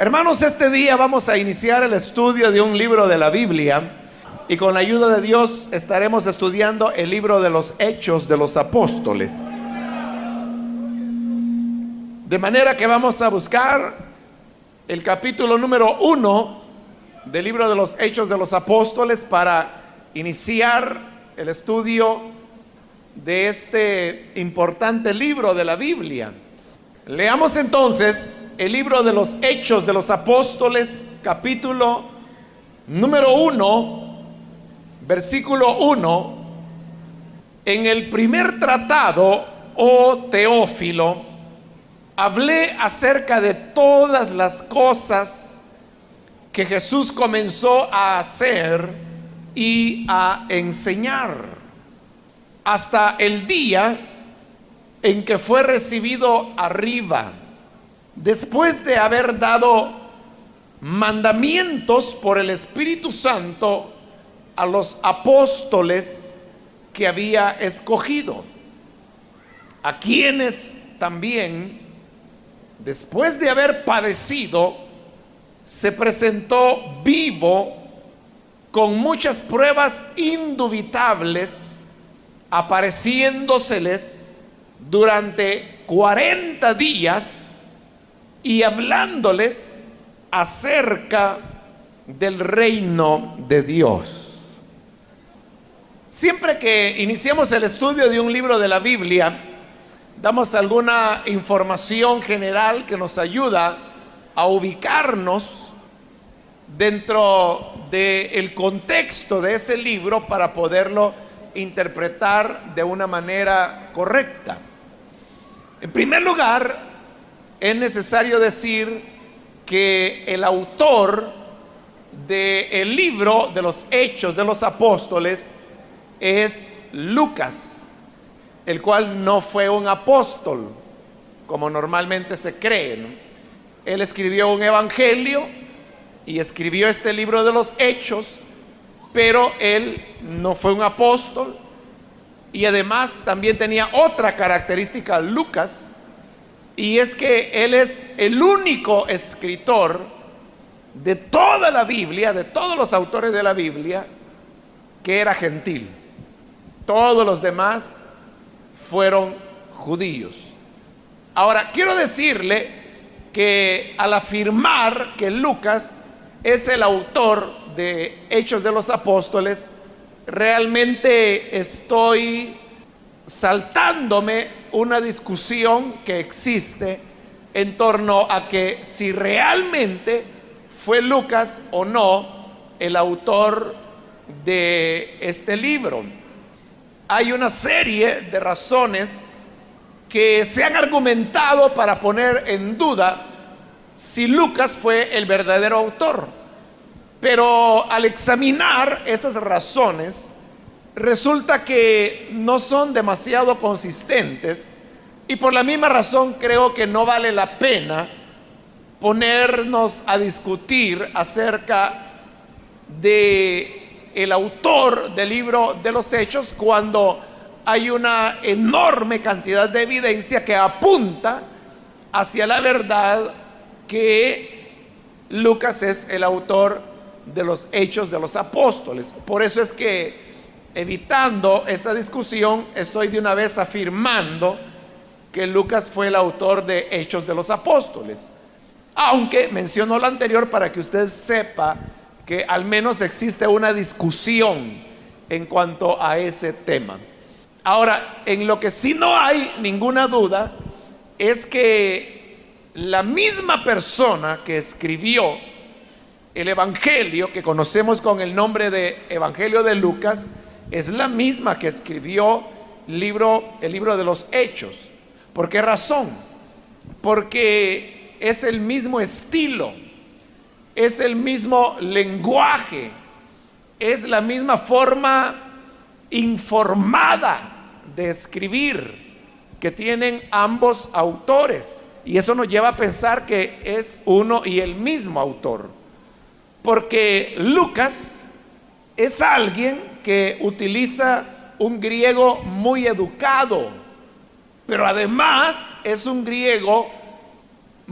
Hermanos, este día vamos a iniciar el estudio de un libro de la Biblia y con la ayuda de Dios estaremos estudiando el libro de los Hechos de los Apóstoles. De manera que vamos a buscar el capítulo número 1 del libro de los Hechos de los Apóstoles para iniciar el estudio de este importante libro de la Biblia. Leamos entonces el libro de los Hechos de los Apóstoles, capítulo número 1, versículo 1. En el primer tratado, oh Teófilo, hablé acerca de todas las cosas que Jesús comenzó a hacer y a enseñar, hasta el día en que fue recibido arriba, después de haber dado mandamientos por el Espíritu Santo a los apóstoles que había escogido, a quienes también, después de haber padecido, se presentó vivo con muchas pruebas indubitables, apareciéndoseles durante 40 días y hablándoles acerca del reino de Dios. Siempre que iniciamos el estudio de un libro de la Biblia, damos alguna información general que nos ayuda a ubicarnos dentro del contexto de ese libro para poderlo interpretar de una manera correcta. En primer lugar, es necesario decir que el autor del libro de los Hechos de los Apóstoles es Lucas, el cual no fue un apóstol, como normalmente se cree, ¿no? Él escribió un evangelio y escribió este libro de los Hechos, pero él no fue un apóstol. Y además también tenía otra característica Lucas, y es que él es el único escritor de toda la Biblia, de todos los autores de la Biblia, que era gentil. Todos los demás fueron judíos. Ahora, quiero decirle que al afirmar que Lucas es el autor de Hechos de los Apóstoles, realmente estoy saltándome una discusión que existe en torno a que si realmente fue Lucas o no el autor de este libro. Hay una serie de razones que se han argumentado para poner en duda si Lucas fue el verdadero autor. Pero al examinar esas razones, resulta que no son demasiado consistentes, y por la misma razón creo que no vale la pena ponernos a discutir acerca de el autor del libro de los Hechos, cuando hay una enorme cantidad de evidencia que apunta hacia la verdad que Lucas es el autor de los Hechos de los Apóstoles. Por eso es que, evitando esa discusión, estoy de una vez afirmando que Lucas fue el autor de Hechos de los Apóstoles, aunque menciono lo anterior para que usted sepa que al menos existe una discusión en cuanto a ese tema. Ahora, en lo que sí no hay ninguna duda es que la misma persona que escribió el evangelio que conocemos con el nombre de Evangelio de Lucas es la misma que escribió el libro de los Hechos. ¿Por qué razón? Porque es el mismo estilo, es el mismo lenguaje, es la misma forma informada de escribir que tienen ambos autores, y eso nos lleva a pensar que es uno y el mismo autor, porque Lucas es alguien que utiliza un griego muy educado, pero además es un griego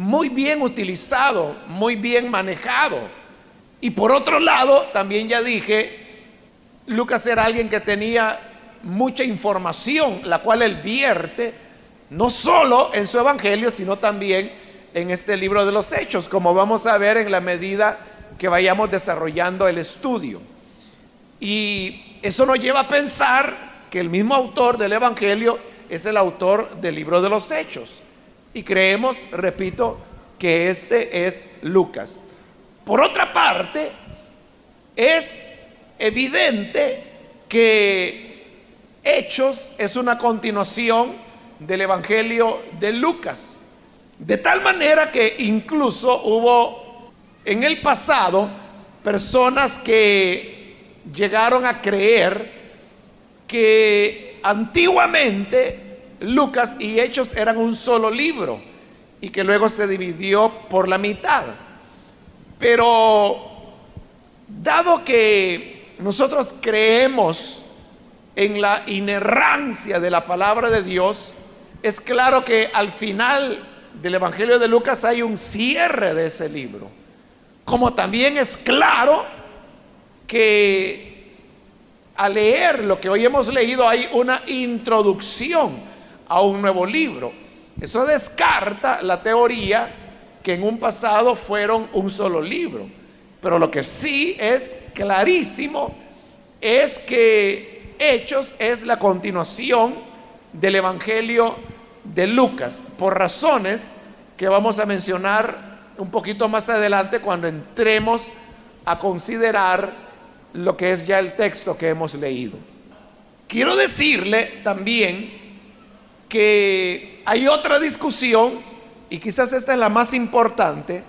muy bien utilizado, muy bien manejado. Y por otro lado, también ya dije, Lucas era alguien que tenía mucha información, la cual él vierte, no solo en su evangelio, sino también en este libro de los Hechos, como vamos a ver en la medida que vayamos desarrollando el estudio. Y eso nos lleva a pensar que el mismo autor del evangelio es el autor del libro de los Hechos. Y creemos, repito, que este es Lucas. Por otra parte, es evidente que Hechos es una continuación del evangelio de Lucas. De tal manera que incluso hubo en el pasado personas que llegaron a creer que antiguamente Lucas y Hechos eran un solo libro y que luego se dividió por la mitad. Pero dado que nosotros creemos en la inerrancia de la palabra de Dios, es claro que al final del Evangelio de Lucas hay un cierre de ese libro. Como también es claro que al leer lo que hoy hemos leído hay una introducción a un nuevo libro. Eso descarta la teoría que en un pasado fueron un solo libro. Pero lo que sí es clarísimo es que Hechos es la continuación del Evangelio de Lucas, por razones que vamos a mencionar un poquito más adelante cuando entremos a considerar lo que es ya el texto que hemos leído. Quiero decirle también que hay otra discusión, y quizás esta es la más importante,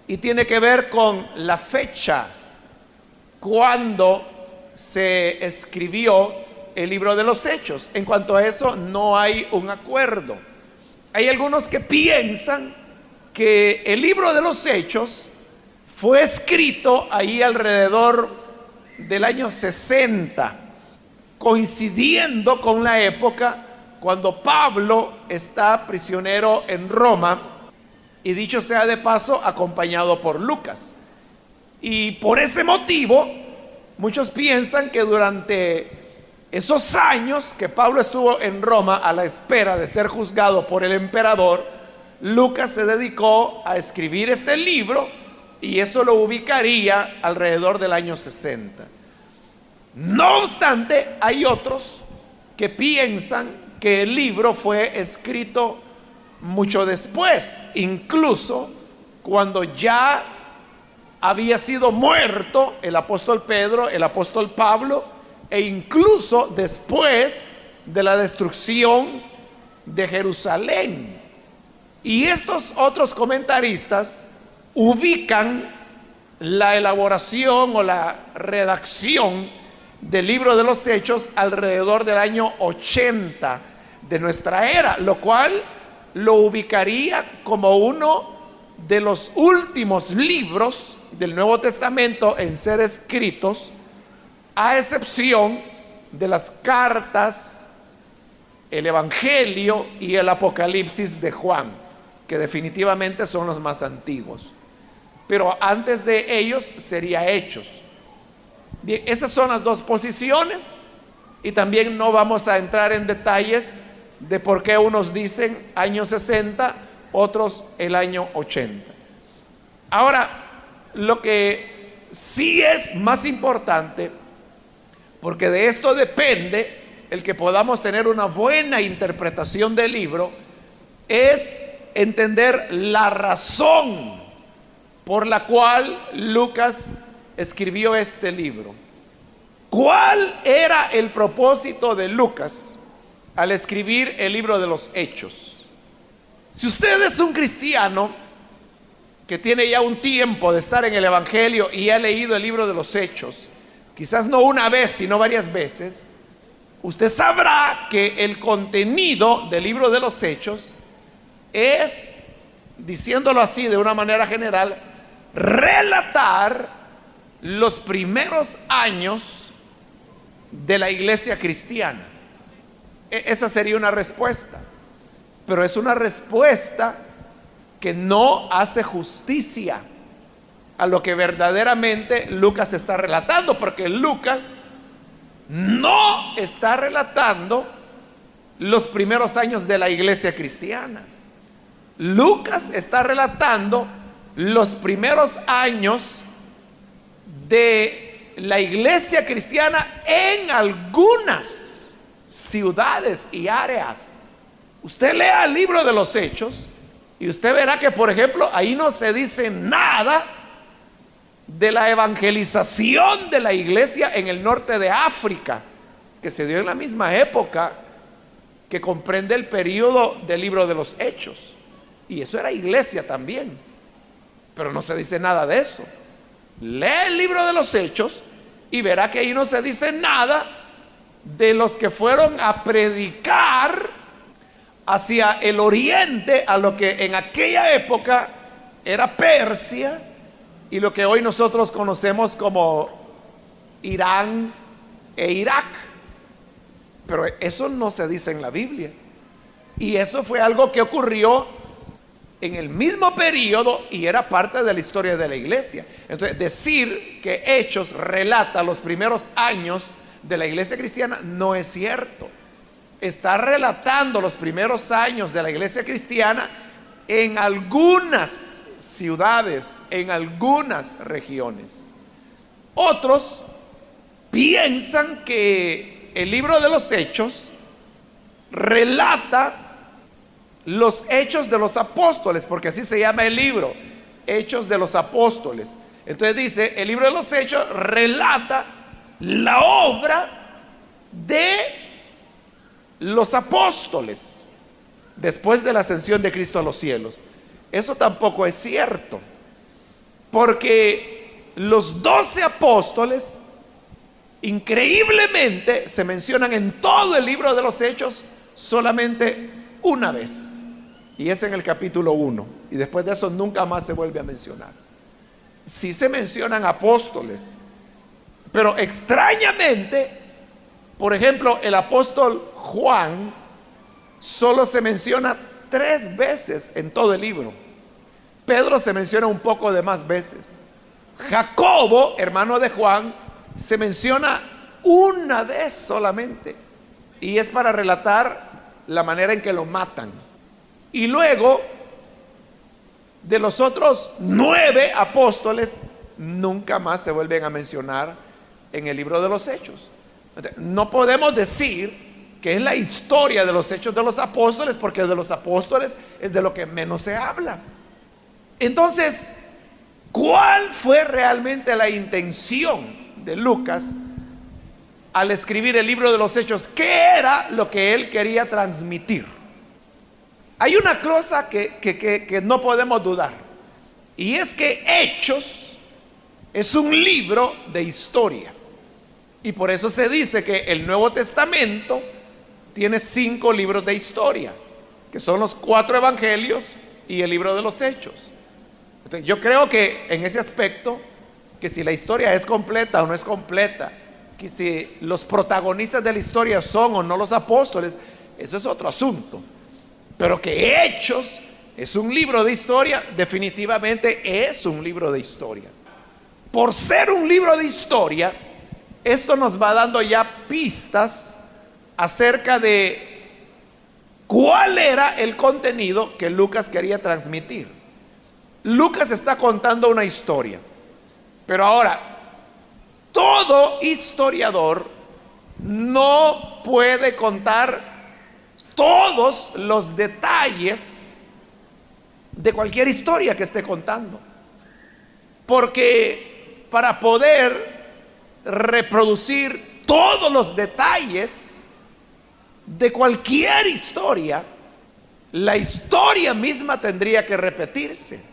y tiene que ver con la fecha cuando se escribió el libro de los Hechos. En cuanto a eso, no hay un acuerdo. Hay algunos que piensan que el libro de los Hechos fue escrito ahí alrededor del año 60, coincidiendo con la época cuando Pablo está prisionero en Roma, y dicho sea de paso, acompañado por Lucas. Y por ese motivo, muchos piensan que durante esos años que Pablo estuvo en Roma a la espera de ser juzgado por el emperador, Lucas se dedicó a escribir este libro, y eso lo ubicaría alrededor del año 60. No obstante, hay otros que piensan que el libro fue escrito mucho después, incluso cuando ya había sido muerto el apóstol Pedro, el apóstol Pablo, e incluso después de la destrucción de Jerusalén. Y estos otros comentaristas ubican la elaboración o la redacción del libro de los Hechos alrededor del año 80 de nuestra era, lo cual lo ubicaría como uno de los últimos libros del Nuevo Testamento en ser escritos, a excepción de las cartas, el Evangelio y el Apocalipsis de Juan, que definitivamente son los más antiguos. Pero antes de ellos sería Hechos. Bien, estas son las dos posiciones, y también no vamos a entrar en detalles de por qué unos dicen año 60, otros el año 80. Ahora, lo que sí es más importante, porque de esto depende el que podamos tener una buena interpretación del libro, es entender la razón por la cual Lucas escribió este libro. ¿Cuál era el propósito de Lucas al escribir el libro de los Hechos? Si usted es un cristiano que tiene ya un tiempo de estar en el Evangelio y ha leído el libro de los Hechos, quizás no una vez, sino varias veces, usted sabrá que el contenido del libro de los Hechos es, diciéndolo así de una manera general, relatar los primeros años de la iglesia cristiana. Esa sería una respuesta, pero es una respuesta que no hace justicia a lo que verdaderamente Lucas está relatando, porque Lucas no está relatando los primeros años de la iglesia cristiana. Lucas está relatando los primeros años de la iglesia cristiana en algunas ciudades y áreas. Usted lea el libro de los Hechos y usted verá que, por ejemplo, ahí no se dice nada de la evangelización de la iglesia en el norte de África, que se dio en la misma época que comprende el periodo del libro de los Hechos. Y eso era iglesia también, pero no se dice nada de eso. Lee el libro de los Hechos y verá que ahí no se dice nada de los que fueron a predicar hacia el oriente, a lo que en aquella época era Persia y lo que hoy nosotros conocemos como Irán e Irak. Pero eso no se dice en la Biblia. Y eso fue algo que ocurrió en el mismo periodo y era parte de la historia de la iglesia. Entonces, decir que Hechos relata los primeros años de la iglesia cristiana no es cierto. Está relatando los primeros años de la iglesia cristiana en algunas ciudades, en algunas regiones. Otros piensan que el libro de los Hechos relata los hechos de los apóstoles, porque así se llama el libro, Hechos de los Apóstoles. Entonces dice, el libro de los Hechos relata la obra de los apóstoles después de la ascensión de Cristo a los cielos. Eso tampoco es cierto, porque los 12 apóstoles increíblemente se mencionan en todo el libro de los Hechos solamente una vez, y es en el capítulo 1, y después de eso nunca más se vuelve a mencionar. Sí se mencionan apóstoles, pero extrañamente, por ejemplo, el apóstol Juan solo se menciona 3 veces en todo el libro. Pedro se menciona un poco de más veces. Jacobo, hermano de Juan, se menciona una vez solamente, y es para relatar la manera en que lo matan. Y luego, de los otros 9 apóstoles, nunca más se vuelven a mencionar en el libro de los Hechos. No podemos decir que es la historia de los hechos de los apóstoles, porque de los apóstoles es de lo que menos se habla. Entonces, ¿cuál fue realmente la intención de Lucas al escribir el libro de los Hechos? ¿Qué era lo que él quería transmitir? Hay una cosa que no podemos dudar, y es que Hechos es un libro de historia, y por eso se dice que el Nuevo Testamento tiene 5 libros de historia, que son los 4 evangelios y el libro de los Hechos. Entonces, yo creo que en ese aspecto, que si la historia es completa o no es completa, que si los protagonistas de la historia son o no los apóstoles, eso es otro asunto. Pero que Hechos es un libro de historia, definitivamente es un libro de historia. Por ser un libro de historia, esto nos va dando ya pistas acerca de cuál era el contenido que Lucas quería transmitir. Lucas está contando una historia, pero ahora, todo historiador no puede contar todos los detalles de cualquier historia que esté contando, porque para poder reproducir todos los detalles de cualquier historia, la historia misma tendría que repetirse.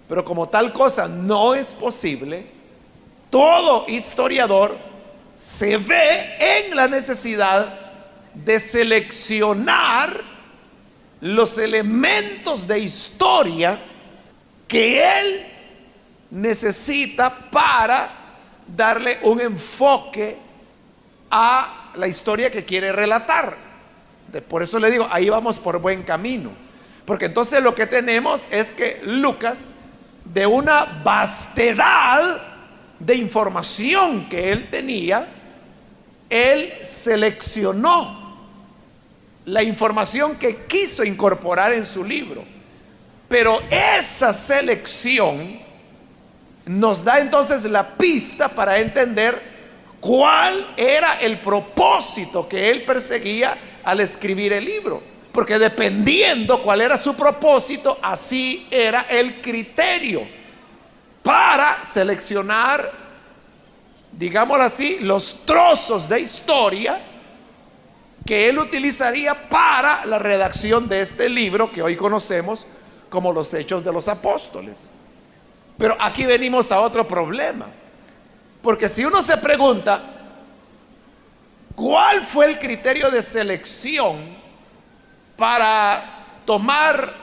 Pero como tal cosa no es posible, todo historiador se ve en la necesidad de seleccionar los elementos de historia que él necesita para darle un enfoque a la historia que quiere relatar. Por eso le digo, ahí vamos por buen camino. Porque entonces lo que tenemos es que Lucas, de una vastedad de información que él tenía, él seleccionó la información que quiso incorporar en su libro. Pero esa selección nos da entonces la pista para entender cuál era el propósito que él perseguía al escribir el libro. Porque dependiendo cuál era su propósito, así era el criterio para seleccionar, digámoslo así, los trozos de historia que él utilizaría para la redacción de este libro que hoy conocemos como los Hechos de los Apóstoles. Pero aquí venimos a otro problema, porque si uno se pregunta ¿cuál fue el criterio de selección para tomar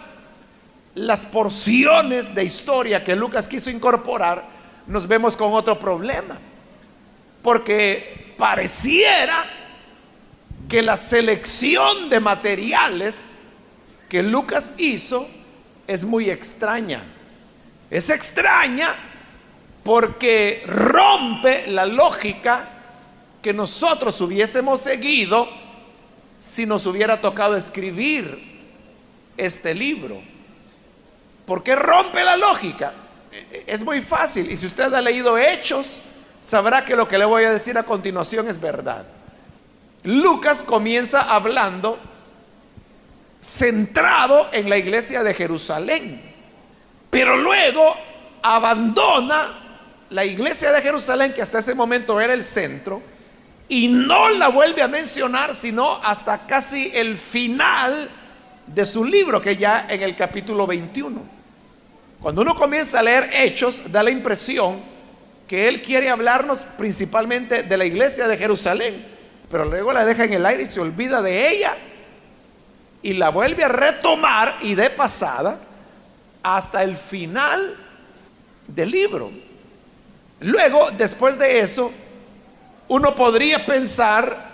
las porciones de historia que Lucas quiso incorporar? Nos vemos con otro problema, porque pareciera que la selección de materiales que Lucas hizo es muy extraña. Es extraña porque rompe la lógica que nosotros hubiésemos seguido si nos hubiera tocado escribir este libro. ¿Por qué rompe la lógica? Es muy fácil, y si usted ha leído Hechos, sabrá que lo que le voy a decir a continuación es verdad. Lucas comienza hablando centrado en la iglesia de Jerusalén, pero luego abandona la iglesia de Jerusalén, que hasta ese momento era el centro, y no la vuelve a mencionar sino hasta casi el final de su libro, que ya en el capítulo 21. Cuando uno comienza a leer Hechos, da la impresión que él quiere hablarnos principalmente de la iglesia de Jerusalén, pero luego la deja en el aire y se olvida de ella y la vuelve a retomar, y de pasada hasta el final del libro. Luego, después de eso, uno podría pensar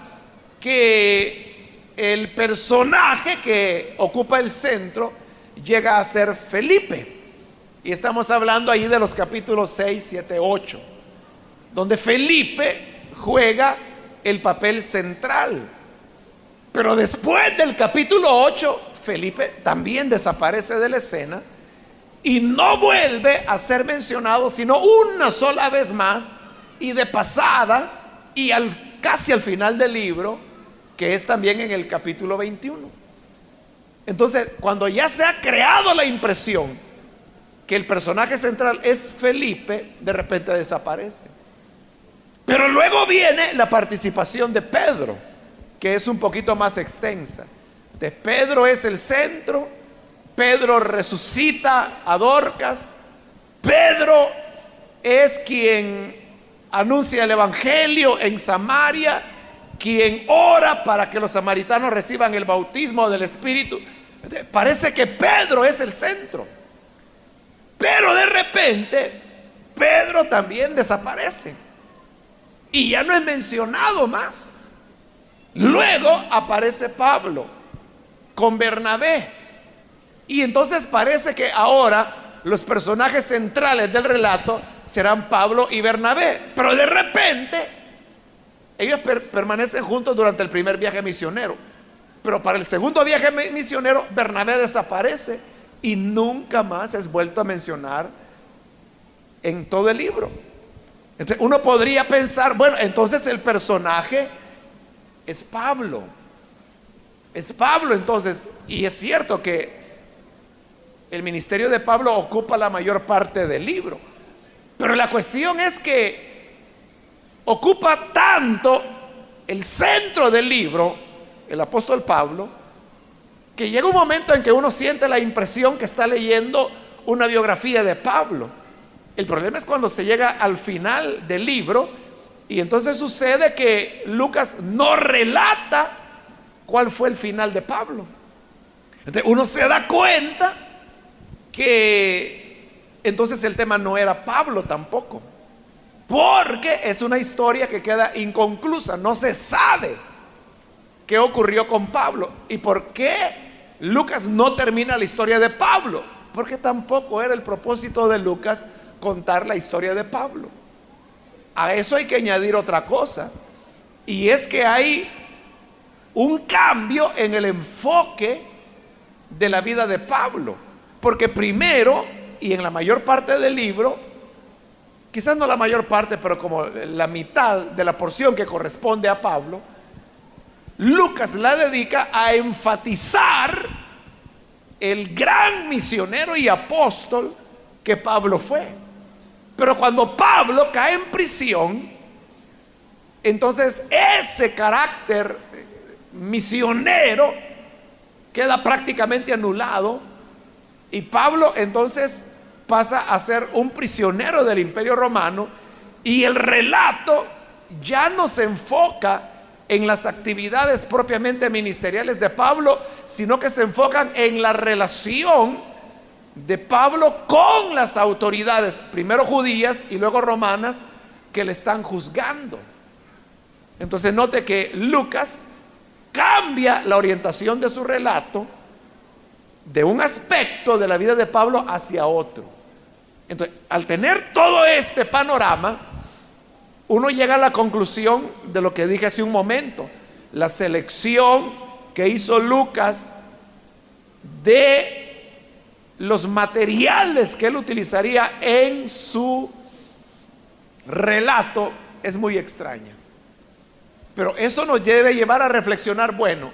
que el personaje que ocupa el centro llega a ser Felipe, y estamos hablando ahí de los capítulos 6, 7, 8, donde Felipe juega el papel central. Pero después del capítulo 8, Felipe también desaparece de la escena y no vuelve a ser mencionado sino una sola vez más, y de pasada, y casi al final del libro, que es también en el capítulo 21. Entonces, cuando ya se ha creado la impresión que el personaje central es Felipe, de repente desaparece. Pero luego viene la participación de Pedro, que es un poquito más extensa. De Pedro es el centro. Pedro resucita a Dorcas. Pedro es quien anuncia el evangelio en Samaria, quien ora para que los samaritanos reciban el bautismo del Espíritu. Parece que Pedro es el centro, pero de repente Pedro también desaparece y ya no es mencionado más. Luego aparece Pablo con Bernabé, y entonces parece que ahora los personajes centrales del relato serán Pablo y Bernabé, pero de repente ellos permanecen juntos durante el primer viaje misionero, pero para el segundo viaje misionero Bernabé desaparece y nunca más es vuelto a mencionar en todo el libro. Entonces uno podría pensar, bueno, entonces el personaje es Pablo. Es Pablo entonces, y es cierto que el ministerio de Pablo ocupa la mayor parte del libro, pero la cuestión es que ocupa tanto el centro del libro, el apóstol Pablo, que llega un momento en que uno siente la impresión que está leyendo una biografía de Pablo. El problema es cuando se llega al final del libro, y entonces sucede que Lucas no relata cuál fue el final de Pablo. Entonces uno se da cuenta que entonces el tema no era Pablo tampoco, porque es una historia que queda inconclusa. No se sabe qué ocurrió con Pablo y por qué Lucas no termina la historia de Pablo, porque tampoco era el propósito de Lucas contar la historia de Pablo. A eso hay que añadir otra cosa, y es que hay un cambio en el enfoque de la vida de Pablo, porque primero, y en la mayor parte del libro, quizás no la mayor parte, pero como la mitad de la porción que corresponde a Pablo, Lucas la dedica a enfatizar el gran misionero y apóstol que Pablo fue. Pero cuando Pablo cae en prisión, entonces ese carácter misionero queda prácticamente anulado, y Pablo entonces pasa a ser un prisionero del Imperio Romano, y el relato ya no se enfoca en las actividades propiamente ministeriales de Pablo, sino que se enfocan en la relación de Pablo con las autoridades, primero judías y luego romanas, que le están juzgando. Entonces note que Lucas cambia la orientación de su relato de un aspecto de la vida de Pablo hacia otro. Entonces, al tener todo este panorama, uno llega a la conclusión de lo que dije hace un momento: la selección que hizo Lucas de los materiales que él utilizaría en su relato es muy extraña. Pero eso nos debe llevar a reflexionar, bueno,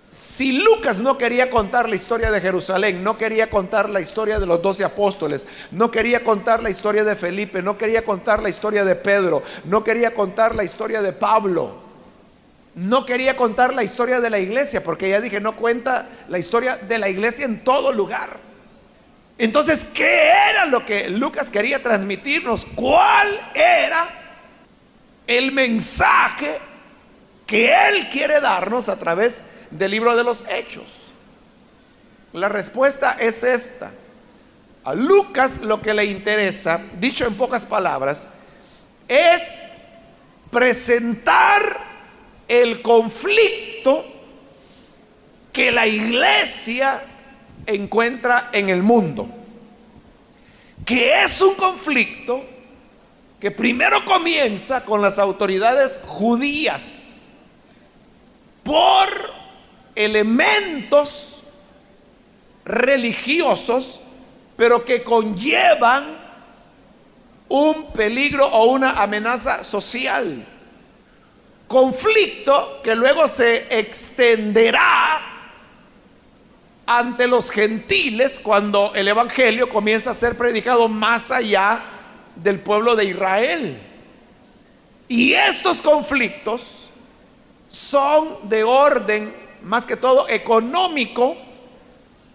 si Lucas no quería contar la historia de Jerusalén, no quería contar la historia de los 12 apóstoles, no quería contar la historia de Felipe, no quería contar la historia de Pedro, no quería contar la historia de Pablo, no quería contar la historia de la iglesia, porque ya dije, no cuenta la historia de la iglesia en todo lugar. Entonces, ¿qué era lo que Lucas quería transmitirnos? ¿Cuál era el mensaje que él quiere darnos a través del libro de los Hechos? La respuesta es esta: a Lucas lo que le interesa, dicho en pocas palabras, es presentar el conflicto que la iglesia encuentra en el mundo, que es un conflicto que primero comienza con las autoridades judías por elementos religiosos, pero que conllevan un peligro o una amenaza social. Conflicto que luego se extenderá ante los gentiles cuando el evangelio comienza a ser predicado más allá del pueblo de Israel. Y estos conflictos son de orden más que todo económico,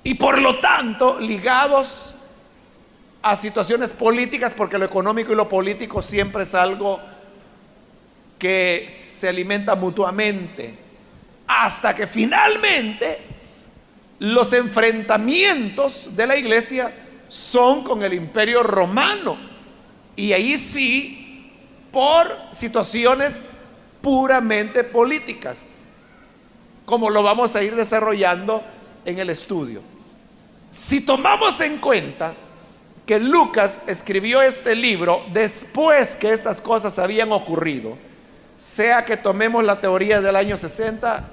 y por lo tanto ligados a situaciones políticas, porque lo económico y lo político siempre es algo que se alimenta mutuamente, hasta que finalmente los enfrentamientos de la iglesia son con el Imperio Romano, y ahí sí por situaciones puramente políticas, como lo vamos a ir desarrollando en el estudio. Si tomamos en cuenta que Lucas escribió este libro después que estas cosas habían ocurrido, sea que tomemos la teoría del año 60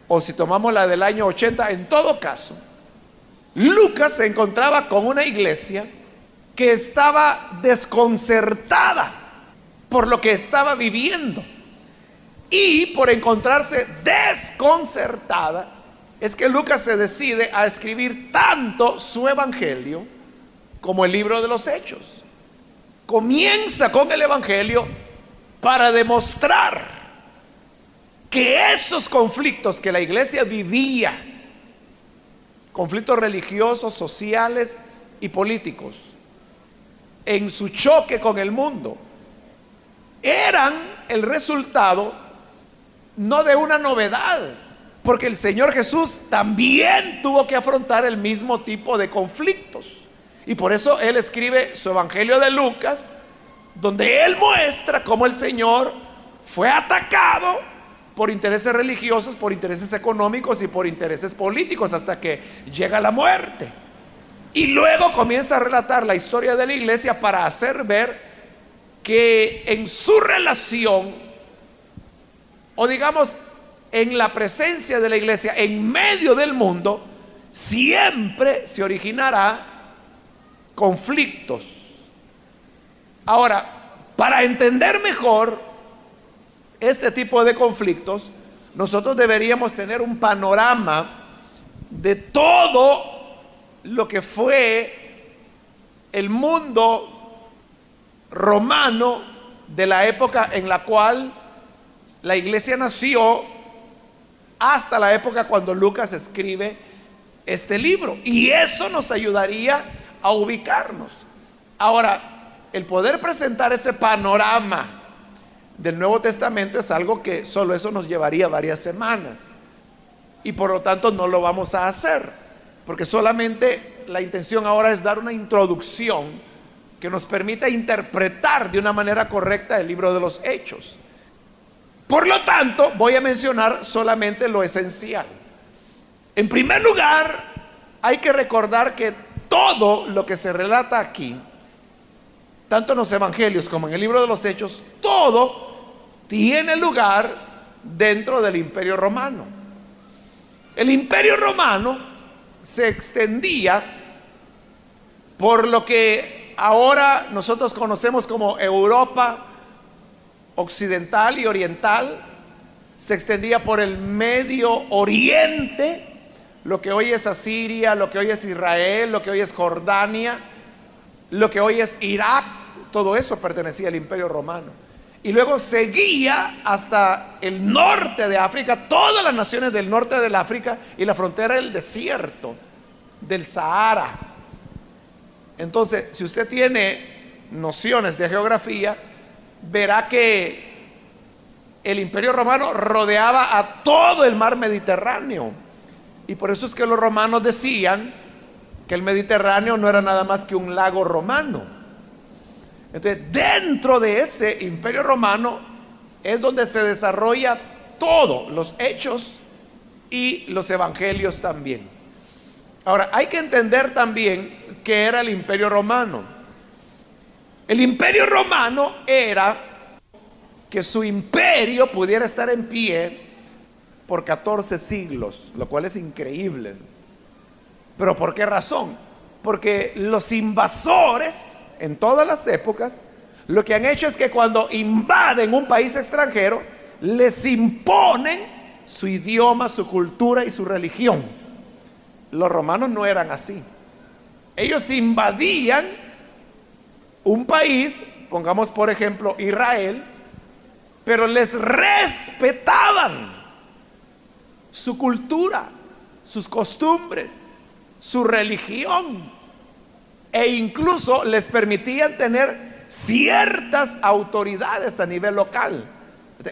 o si tomamos la del año 80, en todo caso, Lucas se encontraba con una iglesia que estaba desconcertada por lo que estaba viviendo. Y por encontrarse desconcertada, es que Lucas se decide a escribir tanto su evangelio como el libro de los Hechos. Comienza con el evangelio para demostrar que esos conflictos que la iglesia vivía, conflictos religiosos, sociales y políticos, en su choque con el mundo, eran el resultado no de una novedad, porque el Señor Jesús también tuvo que afrontar el mismo tipo de conflictos, y por eso él escribe su evangelio de Lucas, donde él muestra cómo el Señor fue atacado por intereses religiosos, por intereses económicos y por intereses políticos, hasta que llega la muerte. Y luego comienza a relatar la historia de la iglesia para hacer ver que en su relación, o digamos en la presencia de la iglesia en medio del mundo, siempre se originará conflictos. Ahora, para entender mejor este tipo de conflictos, nosotros deberíamos tener un panorama de todo lo que fue el mundo romano de la época en la cual la iglesia nació, hasta la época cuando Lucas escribe este libro. Y eso nos ayudaría a ubicarnos. Ahora, el poder presentar ese panorama del Nuevo Testamento es algo que solo eso nos llevaría varias semanas. Y por lo tanto no lo vamos a hacer, porque solamente la intención ahora es dar una introducción que nos permita interpretar de una manera correcta el libro de los Hechos. Por lo tanto, voy a mencionar solamente lo esencial. En primer lugar, hay que recordar que todo lo que se relata aquí, tanto en los evangelios como en el libro de los Hechos, todo tiene lugar dentro del Imperio Romano. El Imperio Romano se extendía por lo que ahora nosotros conocemos como Europa occidental y oriental, se extendía por el Medio Oriente, lo que hoy es Asiria, lo que hoy es Israel, lo que hoy es Jordania, lo que hoy es Irak. Todo eso pertenecía al Imperio Romano. Y luego seguía hasta el norte de África, todas las naciones del norte del África y la frontera del desierto, del Sahara. Entonces, si usted tiene nociones de geografía, verá que el Imperio Romano rodeaba a todo el mar Mediterráneo. Y por eso es que los romanos decían que el Mediterráneo no era nada más que un lago romano. Entonces, dentro de ese Imperio Romano es donde se desarrolla todo, los hechos y los evangelios también. Ahora, hay que entender también qué era el Imperio Romano. El Imperio Romano era que su imperio pudiera estar en pie por 14 siglos, lo cual es increíble. ¿Pero por qué razón? Porque los invasores en todas las épocas lo que han hecho es que cuando invaden un país extranjero les imponen su idioma, su cultura y su religión. Los romanos no eran así. Ellos invadían un país, pongamos por ejemplo Israel, pero les respetaban su cultura, sus costumbres, su religión, e incluso les permitían tener ciertas autoridades a nivel local.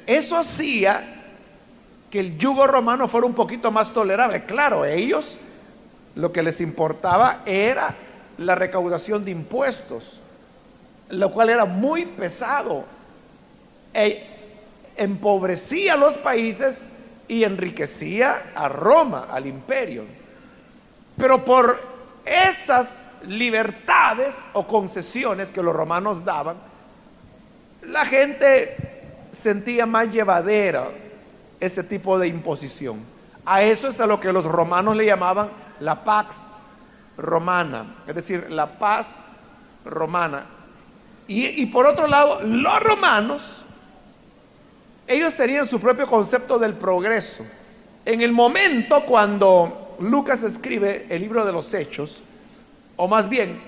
Eso hacía que el yugo romano fuera un poquito más tolerable. Claro, ellos lo que les importaba era la recaudación de impuestos, lo cual era muy pesado, empobrecía a los países y enriquecía a Roma, al imperio. Pero por esas libertades o concesiones que los romanos daban, la gente sentía más llevadera ese tipo de imposición. A eso es a lo que los romanos le llamaban la pax romana, es decir, la paz romana. Y por otro lado, los romanos, ellos tenían su propio concepto del progreso. En el momento cuando Lucas escribe el libro de los Hechos, o más bien,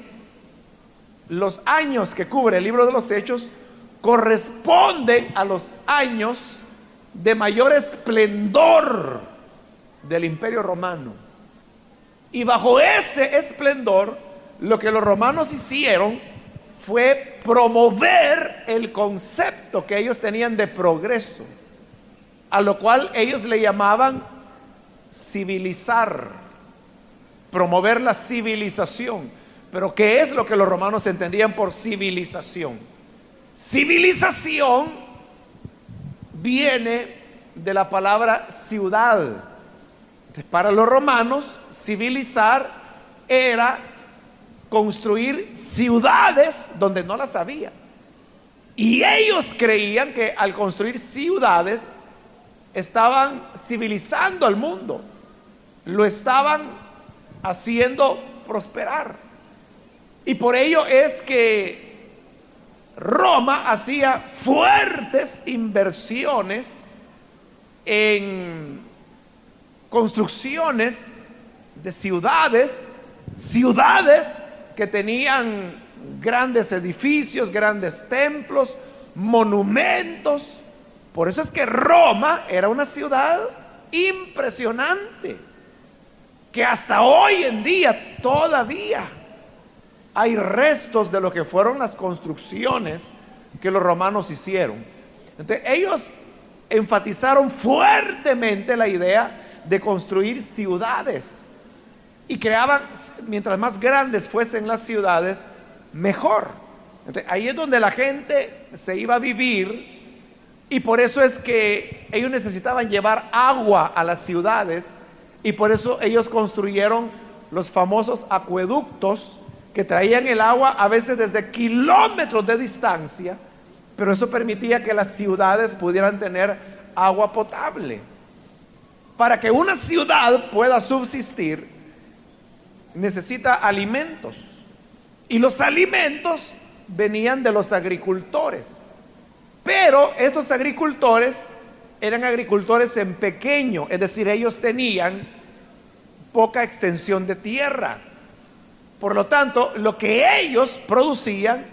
los años que cubre el libro de los Hechos corresponden a los años de mayor esplendor del Imperio Romano. Y bajo ese esplendor, lo que los romanos hicieron fue promover el concepto que ellos tenían de progreso, a lo cual ellos le llamaban civilizar, promover la civilización. Pero ¿qué es lo que los romanos entendían por civilización? Civilización viene de la palabra ciudad. Entonces, para los romanos, civilizar era construir ciudades donde no las había. Y ellos creían que al construir ciudades estaban civilizando al mundo, lo estaban haciendo prosperar. Y por ello es que Roma hacía fuertes inversiones en construcciones de ciudades que tenían grandes edificios, grandes templos, monumentos. Por eso es que Roma era una ciudad impresionante, que hasta hoy en día todavía hay restos de lo que fueron las construcciones que los romanos hicieron. Entonces, ellos enfatizaron fuertemente la idea de construir ciudades y creaban, mientras más grandes fuesen las ciudades, mejor. Entonces, ahí es donde la gente se iba a vivir, y por eso es que ellos necesitaban llevar agua a las ciudades, y por eso ellos construyeron los famosos acueductos que traían el agua a veces desde kilómetros de distancia, pero eso permitía que las ciudades pudieran tener agua potable. Para que una ciudad pueda subsistir, necesita alimentos, y los alimentos venían de los agricultores. Pero estos agricultores eran agricultores en pequeño, es decir, ellos tenían poca extensión de tierra. Por lo tanto, lo que ellos producían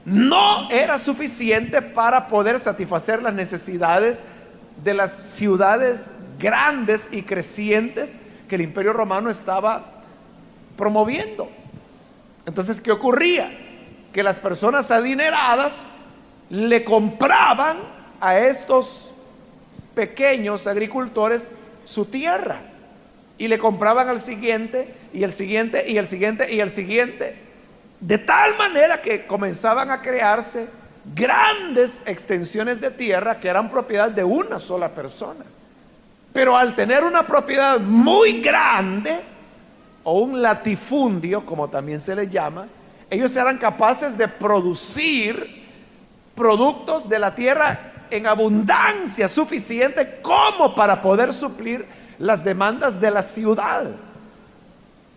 no era suficiente para poder satisfacer las necesidades de las ciudades grandes y crecientes que el Imperio Romano estaba promoviendo. Entonces, ¿qué ocurría? Que las personas adineradas le compraban a estos pequeños agricultores su tierra, y le compraban al siguiente, y el siguiente, y el siguiente, y el siguiente, de tal manera que comenzaban a crearse grandes extensiones de tierra que eran propiedad de una sola persona. Pero al tener una propiedad muy grande, o un latifundio, como también se le llama, ellos eran capaces de producir productos de la tierra en abundancia suficiente como para poder suplir las demandas de la ciudad.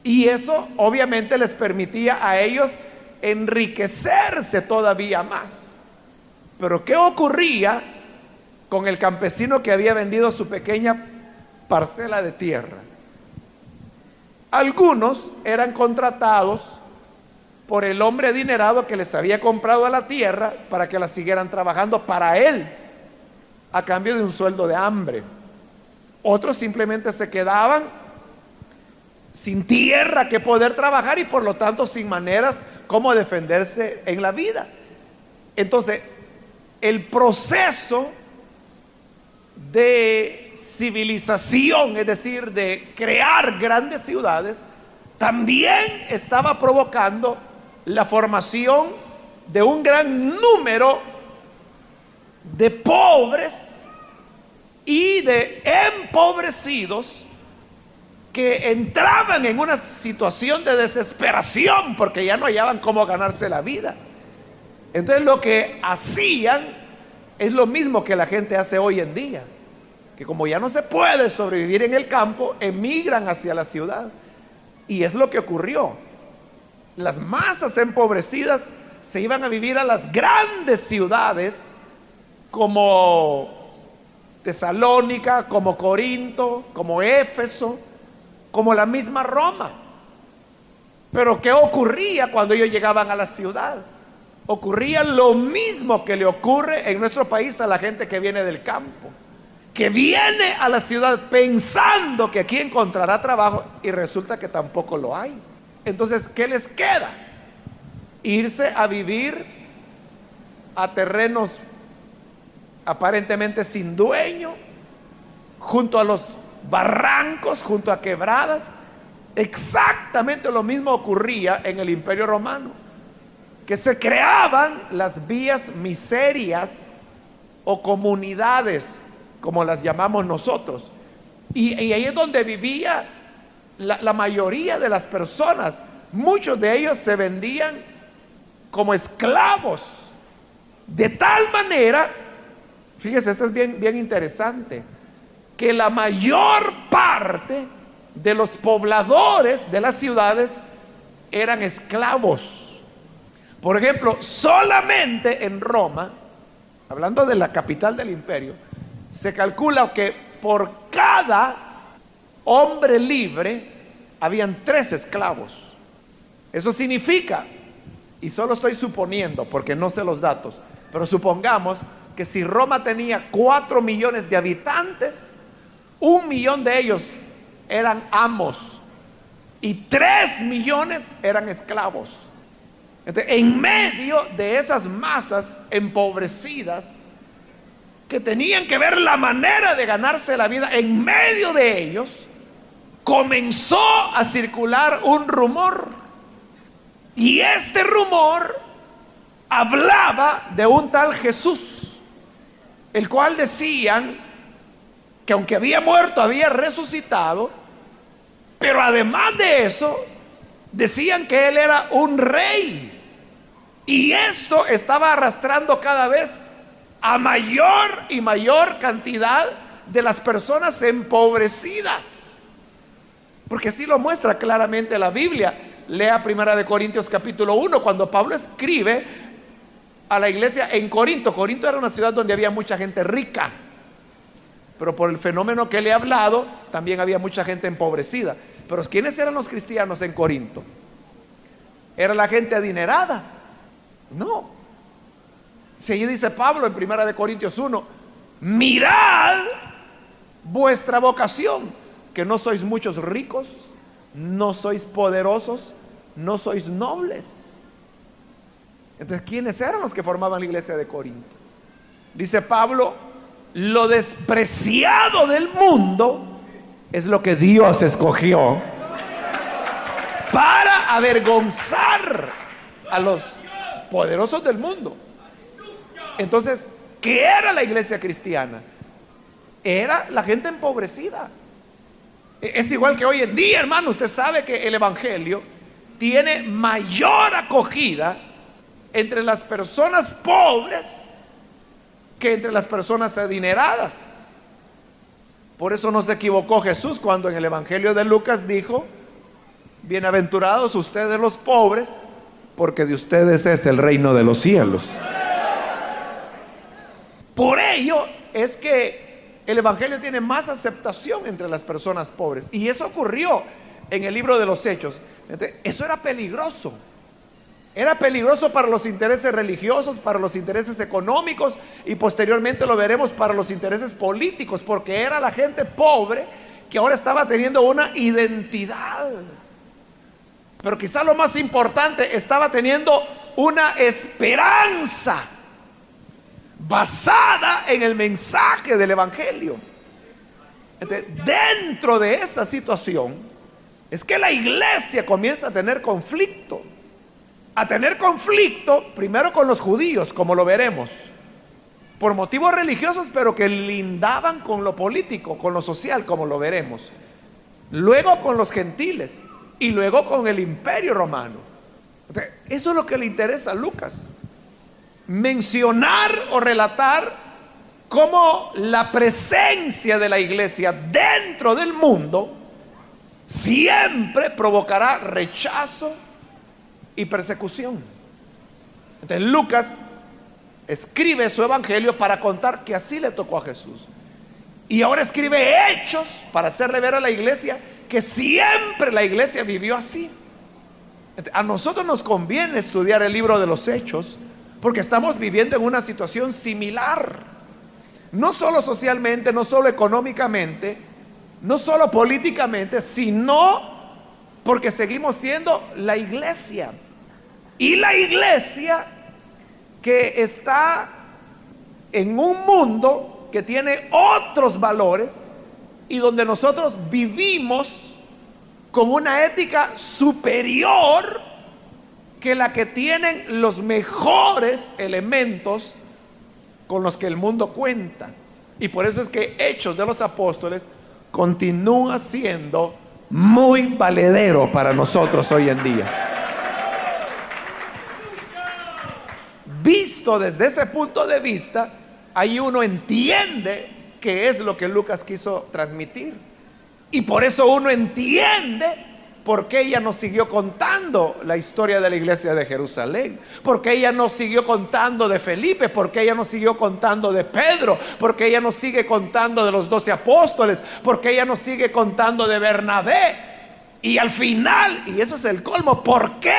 Y eso obviamente les permitía a ellos enriquecerse todavía más. Pero ¿qué ocurría con el campesino que había vendido su pequeña parcela de tierra? Algunos eran contratados por el hombre adinerado que les había comprado la tierra para que la siguieran trabajando para él, a cambio de un sueldo de hambre. Otros simplemente se quedaban sin tierra que poder trabajar, y por lo tanto sin maneras como defenderse en la vida. Entonces, el proceso de civilización, es decir, de crear grandes ciudades, también estaba provocando la formación de un gran número de pobres y de empobrecidos que entraban en una situación de desesperación porque ya no hallaban cómo ganarse la vida. Entonces lo que hacían es lo mismo que la gente hace hoy en día, que como ya no se puede sobrevivir en el campo, emigran hacia la ciudad. Y es lo que ocurrió. Las masas empobrecidas se iban a vivir a las grandes ciudades como Tesalónica, como Corinto, como Éfeso, como la misma Roma. Pero ¿qué ocurría cuando ellos llegaban a la ciudad? Ocurría lo mismo que le ocurre en nuestro país a la gente que viene del campo, que viene a la ciudad pensando que aquí encontrará trabajo y resulta que tampoco lo hay. Entonces, ¿qué les queda? Irse a vivir a terrenos aparentemente sin dueño, junto a los barrancos, junto a quebradas. Exactamente lo mismo ocurría en el Imperio Romano, que se creaban las vías miserias o comunidades como las llamamos nosotros. Y ahí es donde vivía la mayoría de las personas. Muchos de ellos se vendían como esclavos. De tal manera, fíjese, esto es bien interesante, que la mayor parte de los pobladores de las ciudades eran esclavos. Por ejemplo, solamente en Roma, hablando de la capital del imperio, se calcula que por cada hombre libre habían 3 esclavos. Eso significa, y solo estoy suponiendo porque no sé los datos, pero supongamos que si Roma tenía 4 millones de habitantes, 1 millón de ellos eran amos y 3 millones eran esclavos. Entonces, en medio de esas masas empobrecidas que tenían que ver la manera de ganarse la vida, en medio de ellos comenzó a circular un rumor, y este rumor hablaba de un tal Jesús, el cual decían que aunque había muerto, había resucitado, pero además de eso decían que él era un rey. Y esto estaba arrastrando cada vez a mayor y mayor cantidad de las personas empobrecidas, porque así lo muestra claramente la Biblia. Lea 1 Corintios capítulo 1, cuando Pablo escribe a la iglesia en Corinto. Corinto era una ciudad donde había mucha gente rica, pero por el fenómeno que le he hablado, también había mucha gente empobrecida. Pero ¿quiénes eran los cristianos en Corinto? ¿Era la gente adinerada? No. Si allí dice Pablo en 1 Corintios 1, mirad vuestra vocación, que no sois muchos ricos, no sois poderosos, no sois nobles. Entonces, ¿quiénes eran los que formaban la iglesia de Corinto? Dice Pablo, lo despreciado del mundo es lo que Dios escogió para avergonzar a los poderosos del mundo. Entonces, ¿qué era la iglesia cristiana? Era la gente empobrecida. Es igual que hoy en día, hermano. Usted sabe que el evangelio tiene mayor acogida entre las personas pobres que entre las personas adineradas. Por eso no se equivocó Jesús cuando en el evangelio de Lucas dijo: bienaventurados ustedes los pobres, porque de ustedes es el reino de los cielos. Por ello es que el evangelio tiene más aceptación entre las personas pobres, y eso ocurrió en el libro de los Hechos. Eso era peligroso. Era peligroso para los intereses religiosos, para los intereses económicos, y posteriormente lo veremos para los intereses políticos, porque era la gente pobre que ahora estaba teniendo una identidad. Pero quizá lo más importante, estaba teniendo una esperanza basada en el mensaje del evangelio. Entonces, dentro de esa situación es que la iglesia comienza a tener conflicto. A tener conflicto primero con los judíos, como lo veremos, por motivos religiosos, pero que lindaban con lo político, con lo social, como lo veremos. Luego con los gentiles, y luego con el imperio romano. Eso es lo que le interesa a Lucas: mencionar o relatar cómo la presencia de la iglesia dentro del mundo siempre provocará rechazo y persecución. Entonces Lucas escribe su evangelio para contar que así le tocó a Jesús, y ahora escribe Hechos para hacerle ver a la iglesia que siempre la iglesia vivió así. Entonces, a nosotros nos conviene estudiar el libro de los Hechos, porque estamos viviendo en una situación similar, no solo socialmente, no solo económicamente, no solo políticamente, sino porque seguimos siendo la iglesia. Y la iglesia que está en un mundo que tiene otros valores, y donde nosotros vivimos con una ética superior que la que tienen los mejores elementos con los que el mundo cuenta. Y por eso es que Hechos de los Apóstoles continúa siendo muy valedero para nosotros hoy en día. Visto desde ese punto de vista, ahí uno entiende qué es lo que Lucas quiso transmitir. Y por eso uno entiende por qué ella nos siguió contando la historia de la iglesia de Jerusalén, por qué ella nos siguió contando de Felipe, por qué ella nos siguió contando de Pedro, por qué ella nos sigue contando de los 12 apóstoles, por qué ella nos sigue contando de Bernabé. Y al final, y eso es el colmo, ¿por qué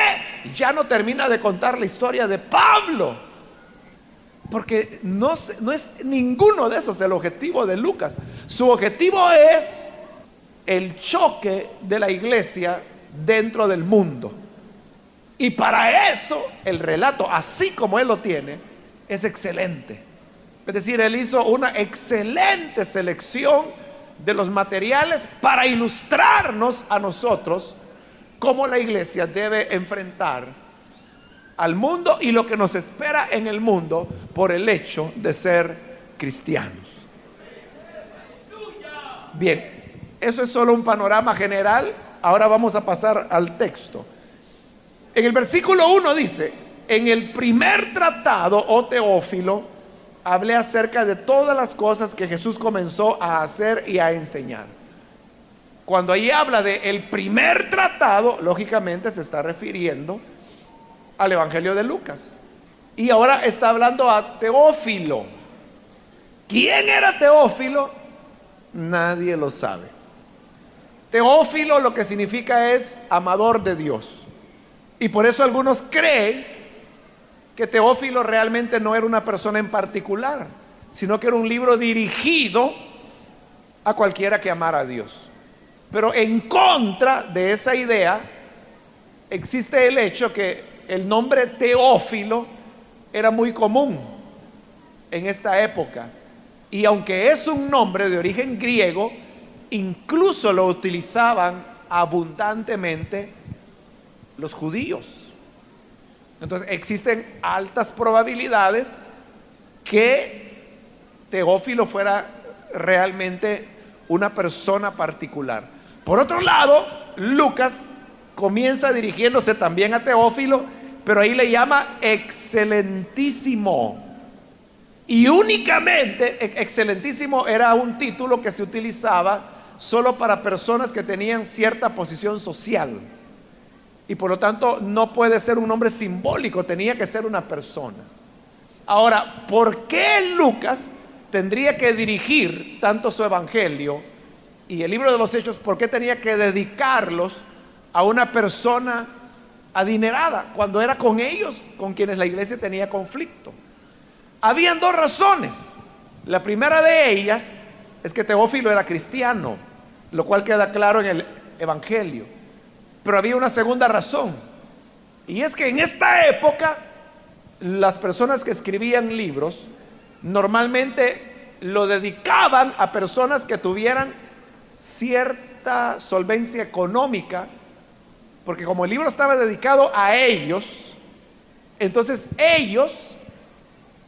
ya no termina de contar la historia de Pablo? Porque no es ninguno de esos el objetivo de Lucas. Su objetivo es el choque de la iglesia dentro del mundo. Y para eso el relato, así como él lo tiene, es excelente. Es decir, él hizo una excelente selección de los materiales para ilustrarnos a nosotros cómo la iglesia debe enfrentar al mundo y lo que nos espera en el mundo por el hecho de ser cristianos. Bien, eso es solo un panorama general. Ahora vamos a pasar al texto. En el versículo 1 dice: en el primer tratado, oh Teófilo, hablé acerca de todas las cosas que Jesús comenzó a hacer y a enseñar. Cuando ahí habla de el primer tratado, lógicamente se está refiriendo al Evangelio de Lucas. Y ahora está hablando a Teófilo. ¿Quién era Teófilo? Nadie lo sabe. Teófilo lo que significa es amador de Dios. Y por eso algunos creen que Teófilo realmente no era una persona en particular, sino que era un libro dirigido a cualquiera que amara a Dios. Pero en contra de esa idea existe el hecho que el nombre Teófilo era muy común en esta época. Y aunque es un nombre de origen griego, incluso lo utilizaban abundantemente los judíos. Entonces existen altas probabilidades que Teófilo fuera realmente una persona particular. Por otro lado, Lucas comienza dirigiéndose también a Teófilo, pero ahí le llama excelentísimo. Y únicamente, excelentísimo era un título que se utilizaba solo para personas que tenían cierta posición social. Y por lo tanto no puede ser un nombre simbólico, tenía que ser una persona. Ahora, ¿por qué Lucas tendría que dirigir tanto su evangelio y el libro de los Hechos? ¿Por qué tenía que dedicarlos a una persona adinerada cuando era con ellos con quienes la iglesia tenía conflicto? Habían dos razones. La primera de ellas es que Teófilo era cristiano, lo cual queda claro en el evangelio. Pero había una segunda razón, y es que en esta época las personas que escribían libros normalmente lo dedicaban a personas que tuvieran cierta solvencia económica, porque como el libro estaba dedicado a ellos, entonces ellos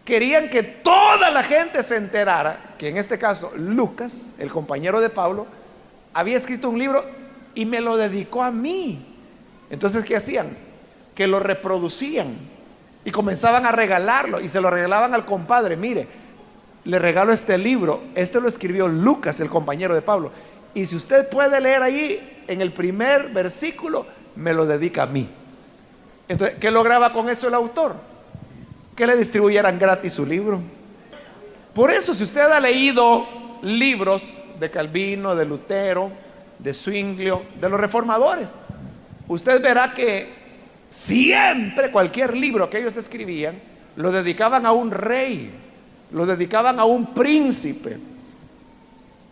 querían que toda la gente se enterara que en este caso Lucas, el compañero de Pablo, había escrito un libro y me lo dedicó a mí. Entonces, ¿qué hacían? Que lo reproducían y comenzaban a regalarlo y se lo regalaban al compadre. Mire, le regalo este libro, este lo escribió Lucas, el compañero de Pablo, y si usted puede leer ahí en el primer versículo, me lo dedica a mí. Entonces, ¿qué lograba con eso el autor? Que le distribuyeran gratis su libro. Por eso, si usted ha leído libros de Calvino, de Lutero, de Zwinglio, de los reformadores, usted verá que siempre cualquier libro que ellos escribían lo dedicaban a un rey, lo dedicaban a un príncipe,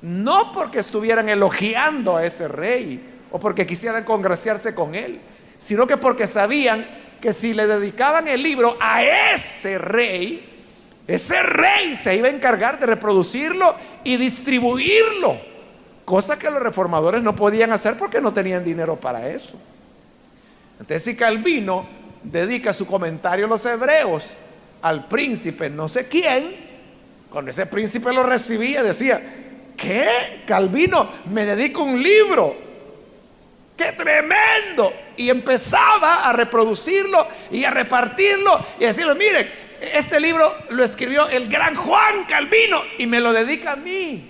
no porque estuvieran elogiando a ese rey o porque quisieran congraciarse con él, sino que porque sabían que si le dedicaban el libro a ese rey se iba a encargar de reproducirlo y distribuirlo, cosa que los reformadores no podían hacer porque no tenían dinero para eso. Entonces, si Calvino dedica su comentario a los hebreos al príncipe no sé quién, Cuando ese príncipe lo recibía, decía: ¿qué? Calvino me dedica un libro, ¡qué tremendo! Y empezaba a reproducirlo y a repartirlo y a decirle: miren, este libro lo escribió el gran Juan Calvino y me lo dedica a mí.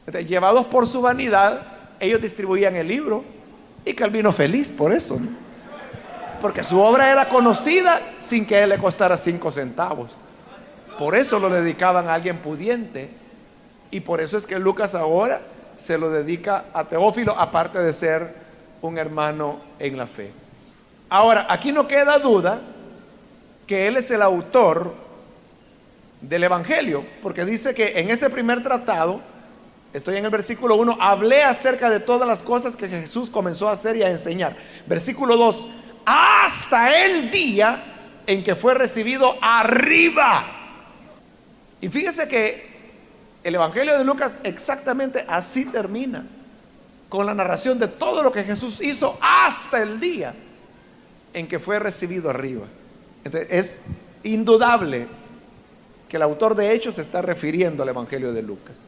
Entonces, llevados por su vanidad, ellos distribuían el libro y Calvino feliz por eso, ¿no? Porque su obra era conocida sin que a él le costara 5 centavos. Por eso lo dedicaban a alguien pudiente, y por eso es que Lucas ahora se lo dedica a Teófilo, aparte de ser un hermano en la fe. Ahora, aquí no queda duda que él es el autor del Evangelio, porque dice que en ese primer tratado, estoy en el versículo 1, hablé acerca de todas las cosas que Jesús comenzó a hacer y a enseñar. Versículo 2, hasta el día en que fue recibido arriba. Y fíjese que el Evangelio de Lucas exactamente así termina, con la narración de todo lo que Jesús hizo hasta el día en que fue recibido arriba. Entonces, es indudable que el autor de Hechos se está refiriendo al Evangelio de Lucas.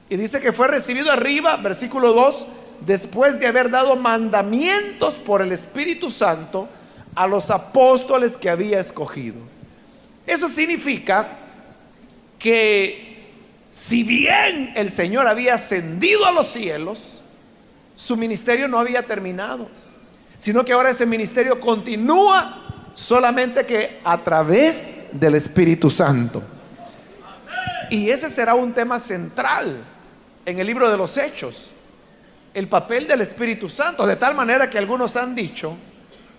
Y dice que fue recibido arriba, versículo 2, después de haber dado mandamientos por el Espíritu Santo a los apóstoles que había escogido. Eso significa que si bien el Señor había ascendido a los cielos, su ministerio no había terminado, sino que ahora ese ministerio continúa, solamente que a través del Espíritu Santo. Y ese será un tema central en el libro de los Hechos, el papel del Espíritu Santo, de tal manera que algunos han dicho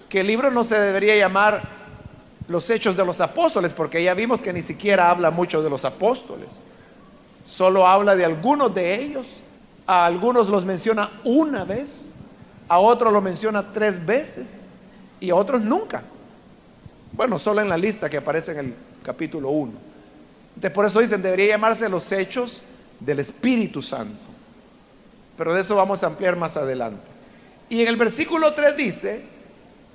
que el libro no se debería llamar Los Hechos de los Apóstoles, porque ya vimos que ni siquiera habla mucho de los apóstoles, solo habla de algunos de ellos. A algunos los menciona una vez, a otros lo menciona 3 veces y a otros nunca. Bueno, solo en la lista que aparece en el capítulo 1. Entonces, por eso dicen, debería llamarse Los Hechos del Espíritu Santo. Pero de eso vamos a ampliar más adelante. Y en el versículo 3 dice,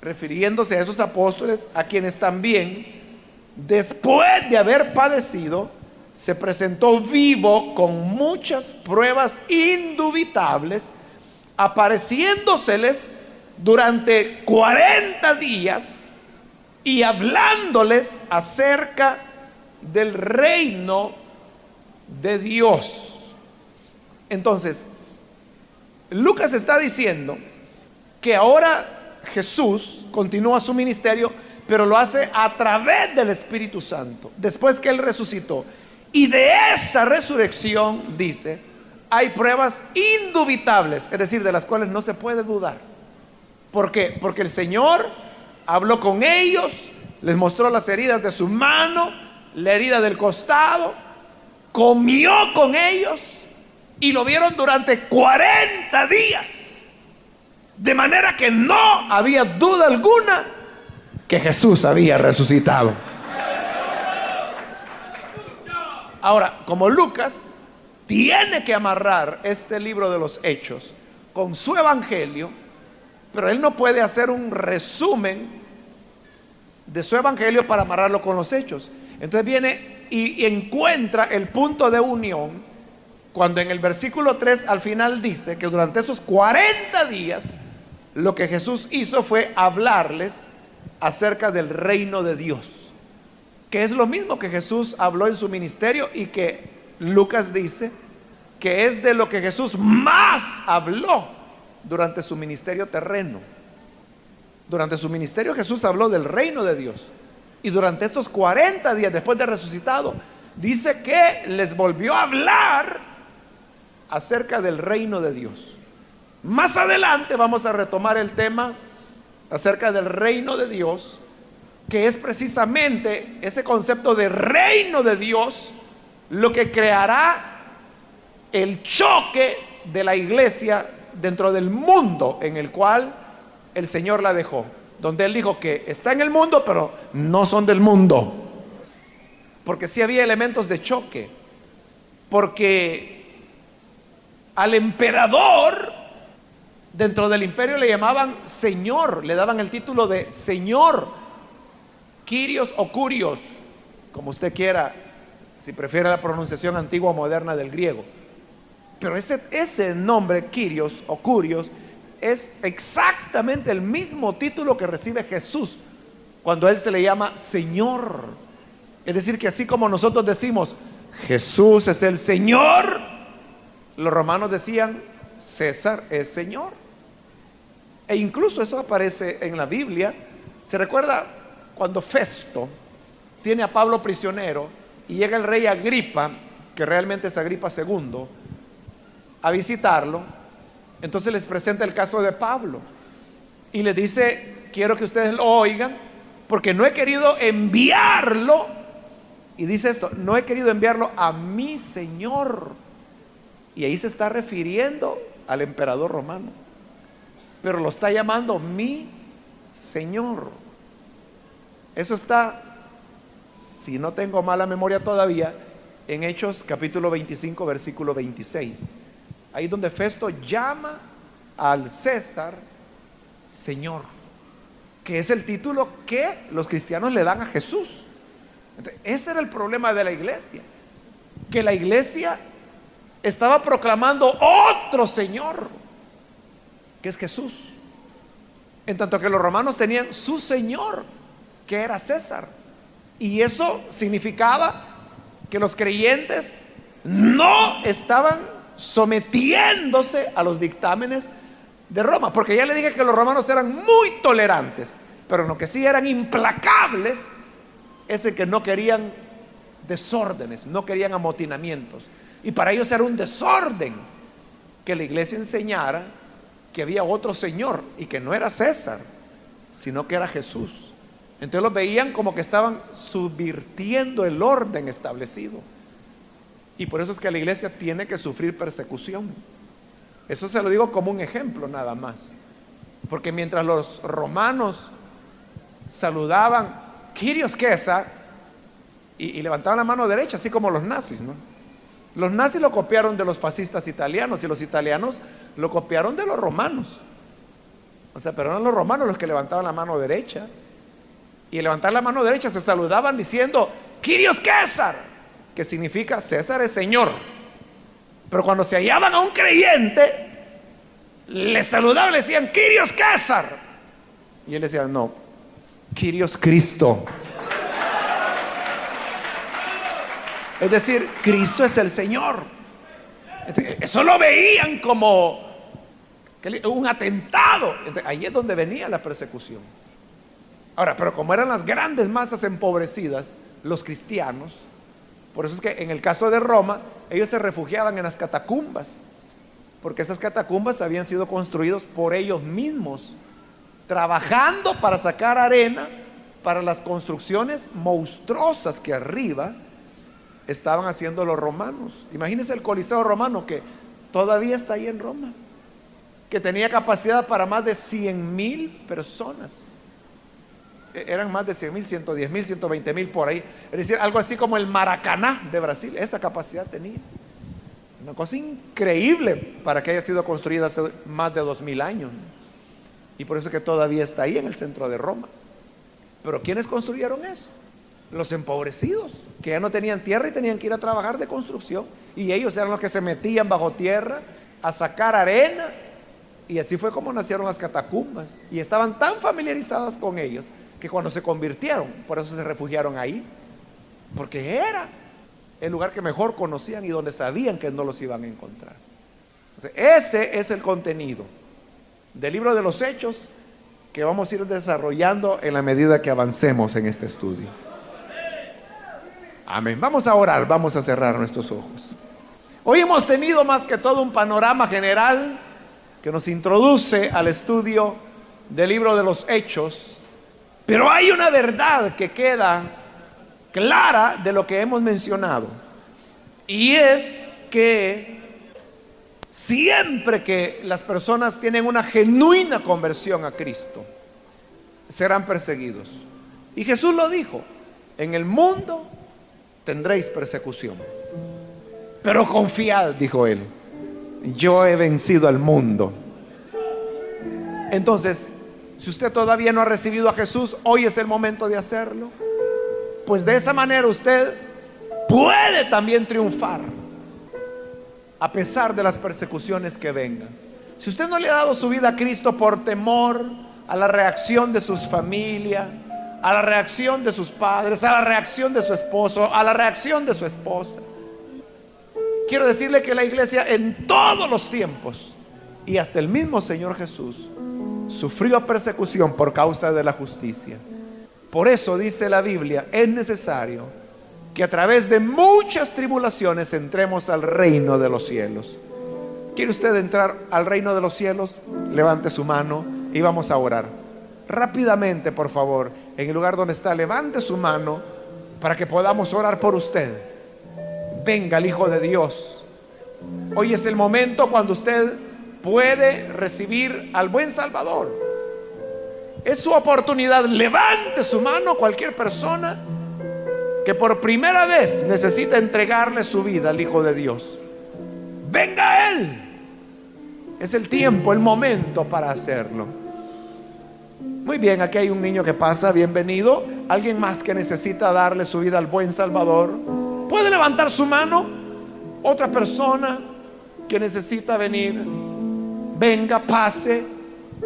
refiriéndose a esos apóstoles, a quienes también, después de haber padecido, se presentó vivo con muchas pruebas indubitables, apareciéndoseles durante 40 días y hablándoles acerca del reino de Dios. Entonces, Lucas está diciendo que ahora Jesús continúa su ministerio, pero lo hace a través del Espíritu Santo, después que Él resucitó. Y de esa resurrección, dice, hay pruebas indubitables, es decir, de las cuales no se puede dudar. ¿Por qué? Porque el Señor habló con ellos, les mostró las heridas de su mano, la herida del costado, comió con ellos y lo vieron durante 40 días. De manera que no había duda alguna que Jesús había resucitado. Ahora, como Lucas tiene que amarrar este libro de los Hechos con su evangelio, pero él no puede hacer un resumen de su evangelio para amarrarlo con los Hechos. Entonces viene y encuentra el punto de unión cuando en el versículo 3 al final dice que durante esos 40 días lo que Jesús hizo fue hablarles acerca del reino de Dios, que es lo mismo que Jesús habló en su ministerio y que Lucas dice que es de lo que Jesús más habló durante su ministerio terreno. Durante su ministerio Jesús habló del reino de Dios, y durante estos 40 días después de resucitado dice que les volvió a hablar acerca del reino de Dios. Más adelante vamos a retomar el tema acerca del reino de Dios, que es precisamente ese concepto de reino de Dios lo que creará el choque de la iglesia dentro del mundo en el cual el Señor la dejó, donde Él dijo que está en el mundo pero no son del mundo, porque sí había elementos de choque, porque al emperador dentro del imperio le llamaban señor, le daban el título de señor, Kyrios o Curios, como usted quiera si prefiere la pronunciación antigua o moderna del griego. Pero ese nombre, Kyrios o Curios, es exactamente el mismo título que recibe Jesús cuando a Él se le llama Señor. Es decir, que así como nosotros decimos, Jesús es el Señor, los romanos decían, César es Señor. E incluso eso aparece en la Biblia. ¿Se recuerda cuando Festo tiene a Pablo prisionero y llega el rey Agripa, que realmente es Agripa II, a visitarlo? Entonces les presenta el caso de Pablo y les dice, quiero que ustedes lo oigan, porque no he querido enviarlo, y dice esto, no he querido enviarlo a mi Señor. Y ahí se está refiriendo al emperador romano, pero lo está llamando mi Señor. Eso está, si no tengo mala memoria todavía, en Hechos capítulo 25 versículo 26. Ahí donde Festo llama al César Señor, que es el título que los cristianos le dan a Jesús. Entonces, ese era el problema de la iglesia, que la iglesia estaba proclamando otro Señor, que es Jesús, en tanto que los romanos tenían su Señor, que era César. Y eso significaba que los creyentes no estaban sometiéndose a los dictámenes de Roma, porque ya le dije que los romanos eran muy tolerantes, pero lo que sí eran implacables es el que no querían desórdenes, no querían amotinamientos, y para ellos era un desorden que la iglesia enseñara que había otro Señor y que no era César, sino que era Jesús. Entonces los veían como que estaban subvirtiendo el orden establecido. Y por eso es que la iglesia tiene que sufrir persecución. Eso se lo digo como un ejemplo nada más. Porque mientras los romanos saludaban Kyrios César y levantaban la mano derecha, así como los nazis, ¿no? Los nazis lo copiaron de los fascistas italianos y los italianos lo copiaron de los romanos. O sea, pero eran los romanos los que levantaban la mano derecha. Y al levantar la mano derecha se saludaban diciendo Kyrios César, que significa César es Señor. Pero cuando se hallaban a un creyente, le saludaban, le decían Kyrios César, y él decía no, Kyrios Cristo. Es decir, Cristo es el Señor. Eso lo veían como un atentado. Ahí es donde venía la persecución. Ahora, pero como eran las grandes masas empobrecidas, los cristianos, por eso es que en el caso de Roma, ellos se refugiaban en las catacumbas, porque esas catacumbas habían sido construidas por ellos mismos, trabajando para sacar arena para las construcciones monstruosas que arriba estaban haciendo los romanos. Imagínense el Coliseo romano, que todavía está ahí en Roma, que tenía capacidad para más de 100,000 personas. Eran más de 100,000, 110,000, 120,000 por ahí. Es decir, algo así como el Maracaná de Brasil. Esa capacidad tenía. Una cosa increíble para que haya sido construida hace más de 2,000 años. Y por eso es que todavía está ahí en el centro de Roma. Pero ¿quiénes construyeron eso? Los empobrecidos, que ya no tenían tierra y tenían que ir a trabajar de construcción. Y ellos eran los que se metían bajo tierra a sacar arena. Y así fue como nacieron las catacumbas. Y estaban tan familiarizadas con ellos que cuando se convirtieron, por eso se refugiaron ahí, porque era el lugar que mejor conocían y donde sabían que no los iban a encontrar. Ese es el contenido del libro de los Hechos que vamos a ir desarrollando en la medida que avancemos en este estudio. Amén. Vamos a orar, vamos a cerrar nuestros ojos. Hoy hemos tenido más que todo un panorama general que nos introduce al estudio del libro de los Hechos. Pero hay una verdad que queda clara de lo que hemos mencionado, y es que siempre que las personas tienen una genuina conversión a Cristo, serán perseguidos. Y Jesús lo dijo: en el mundo tendréis persecución, pero confiad, dijo él, yo he vencido al mundo. Entonces, si usted todavía no ha recibido a Jesús, hoy es el momento de hacerlo. Pues de esa manera usted puede también triunfar a pesar de las persecuciones que vengan. Si usted no le ha dado su vida a Cristo por temor a la reacción de sus familias, a la reacción de sus padres, a la reacción de su esposo, a la reacción de su esposa, quiero decirle que la iglesia en todos los tiempos y hasta el mismo Señor Jesús sufrió persecución por causa de la justicia. Por eso dice la Biblia, es necesario que a través de muchas tribulaciones entremos al reino de los cielos. ¿Quiere usted entrar al reino de los cielos? Levante su mano y vamos a orar. Rápidamente, por favor, en el lugar donde está, levante su mano para que podamos orar por usted. Venga el Hijo de Dios. Hoy es el momento cuando usted puede recibir al buen Salvador. Es su oportunidad. Levante su mano cualquier persona que por primera vez necesita entregarle su vida al Hijo de Dios. Venga a Él. Es el tiempo, el momento para hacerlo. Muy bien, aquí hay un niño que pasa, bienvenido. Alguien más que necesita darle su vida al buen Salvador, puede levantar su mano. Otra persona que necesita venir, venga, pase.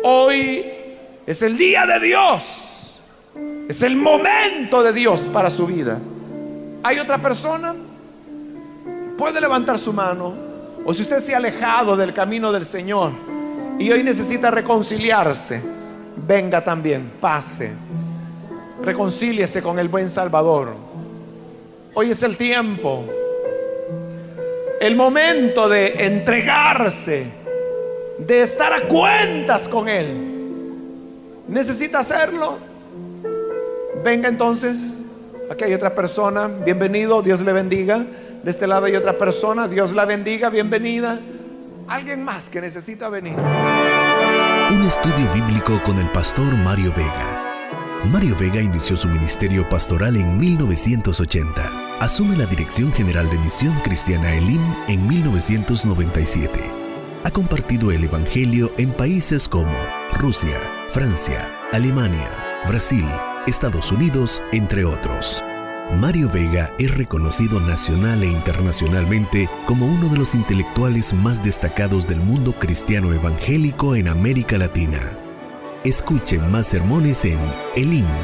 Hoy es el día de Dios, es el momento de Dios para su vida. ¿Hay otra persona? Puede levantar su mano. O si usted se ha alejado del camino del Señor y hoy necesita reconciliarse, venga también, pase. Reconcíliese con el buen Salvador. Hoy es el tiempo, el momento de entregarse, de estar a cuentas con Él. ¿Necesita hacerlo? Venga entonces. Aquí hay otra persona, bienvenido, Dios le bendiga. De este lado hay otra persona, Dios la bendiga, bienvenida. Alguien más que necesita venir. Un estudio bíblico con el pastor Mario Vega. Mario Vega inició su ministerio pastoral en 1980. Asume la dirección general de Misión Cristiana Elim en 1997. Ha compartido el evangelio en países como Rusia, Francia, Alemania, Brasil, Estados Unidos, entre otros. Mario Vega es reconocido nacional e internacionalmente como uno de los intelectuales más destacados del mundo cristiano evangélico en América Latina. Escuche más sermones en elim.org.sv.